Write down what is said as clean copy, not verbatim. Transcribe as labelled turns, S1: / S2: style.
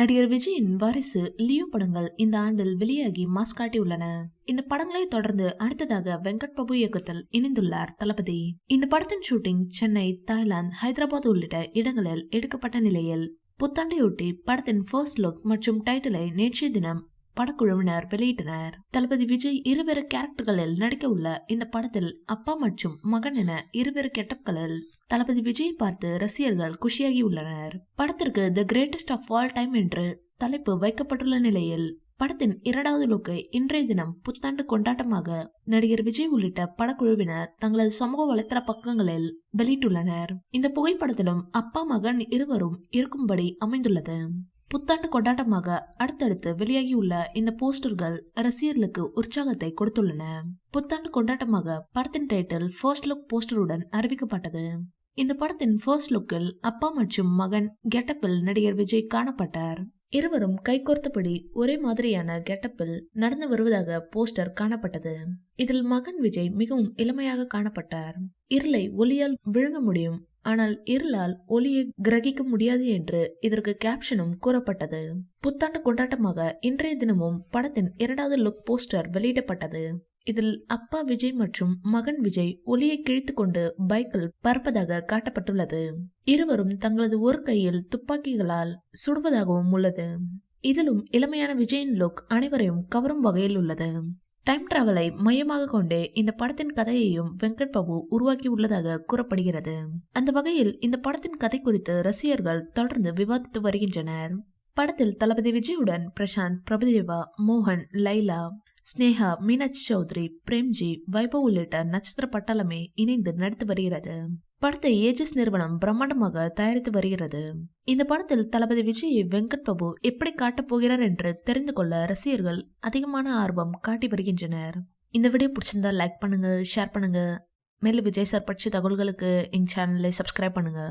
S1: நடிகர் விஜயின் வாரிசு, லியோ படங்கள் இந்த ஆண்டில் வெளியாகி மாஸ் காட்டியுள்ளன. இந்த படங்களை தொடர்ந்து அடுத்ததாக வெங்கட் பிரபு இயக்கத்தில் இணைந்துள்ளார் தளபதி. இந்த படத்தின் ஷூட்டிங் சென்னை, தாய்லாந்து, ஹைதராபாத் உள்ளிட்ட இடங்களில் எடுக்கப்பட்ட நிலையில் புத்தாண்டையொட்டி படத்தின் ஃபர்ஸ்ட் லுக் மற்றும் டைட்டிலை நேற்றைய தினம் படக்குழுவினர் வெளியிட்டனர். தளபதி விஜய் இருவேறு கேரக்டர்களில் நடிக்க உள்ள இந்த படத்தில் அப்பா மற்றும் மகன் என இருவேறு கெட்டப்களில் தளபதி விஜய் பார்த்து ரசிகர்கள் குஷியாகி உள்ளனர். படத்திற்கு the greatest of all time என்று தலைப்பு வைக்கப்பட்டுள்ள நிலையில் படத்தின் இரண்டாவது லுக்கை இன்றைய தினம் புத்தாண்டு கொண்டாட்டமாக நடிகர் விஜய் உள்ளிட்ட படக்குழுவினர் தங்களது சமூக வலைதள பக்கங்களில் வெளியிட்டுள்ளனர். இந்த புகைப்படத்திலும் அப்பா மகன் இருவரும் இருக்கும்படி அமைந்துள்ளது. புத்தாண்டு கொண்டாட்டமாக அடுத்தடுத்து வெளியாகியுள்ள இந்த போஸ்டர்கள் ரசிகர்களுக்கு உற்சாகத்தை கொடுத்துள்ளன. புத்தாண்டு கொண்டாட்டமாக படத்தின் டைட்டில் ஃபர்ஸ்ட் லுக் போஸ்டருடன் அறிவிக்கப்பட்டது. இந்த படத்தின் ஃபர்ஸ்ட் லுக்கில் அப்பா மற்றும் மகன் கெட்டப்பில் நடிகர் விஜய் காணப்பட்டார். இருவரும் கைகோர்த்தபடி ஒரே மாதிரியான கெட்டப்பில் நடந்து வருவதாக போஸ்டர் காணப்பட்டது. இதில் மகன் விஜய் மிகவும் இளமையாக காணப்பட்டார். இருளை ஒளியால் விழுங்க முடியும், ஆனால் இருளால் ஒளியை கிரகிக்க முடியாது என்று இதற்கு கேப்ஷனும் கூறப்பட்டது. புத்தாண்டு கொண்டாட்டமாக இன்றைய தினமும் படத்தின் இரண்டாவது லுக் போஸ்டர் வெளியிடப்பட்டது. இதில் அப்பா விஜய் மற்றும் மகன் விஜய் ஒளியை கிழித்து கொண்டு பைக்கில் பறப்பதாக காட்டப்பட்டுள்ளது. இருவரும் தங்களது ஒரு கையில் துப்பாக்கிகளால் சுடுவதாகவும் உள்ளது. இதிலும் இளமையான விஜயின் லுக் அனைவரையும் கவரும் வகையில் உள்ளது. டைம் டிராவலை மையமாக கொண்டே இந்த படத்தின் கதையையும் வெங்கட் பிரபு உருவாக்கி உள்ளதாக கூறப்படுகிறது. அந்த வகையில் இந்த படத்தின் கதை குறித்து ரசிகர்கள் தொடர்ந்து விவாதித்து வருகின்றனர். படத்தில் தளபதி விஜயுடன் பிரசாந்த், பிரபுதேவா, மோகன், லைலா, ஸ்னேகா, மீனாட்சி சௌத்ரி, பிரேம்ஜி, வைபவ் உள்ளிட்ட நட்சத்திர பட்டாளமே இணைந்து நடித்து வருகிறது. படத்தை ஏஜஸ் நிறுவனம் பிரம்மாண்டமாக தயாரித்து வருகிறது. இந்த படத்தில் தளபதி விஜயை வெங்கட் பிரபு எப்படி காட்டப் போகிறார் என்று தெரிந்து கொள்ள ரசிகர்கள் அதிகமான ஆர்வம் காட்டி வருகின்றனர். இந்த வீடியோ பிடிச்சிருந்தா லைக் பண்ணுங்க, ஷேர் பண்ணுங்க. மேலும் விஜய் சார் பற்றிய தகவல்களுக்கு எங்க சேனலை சப்ஸ்கிரைப் பண்ணுங்க.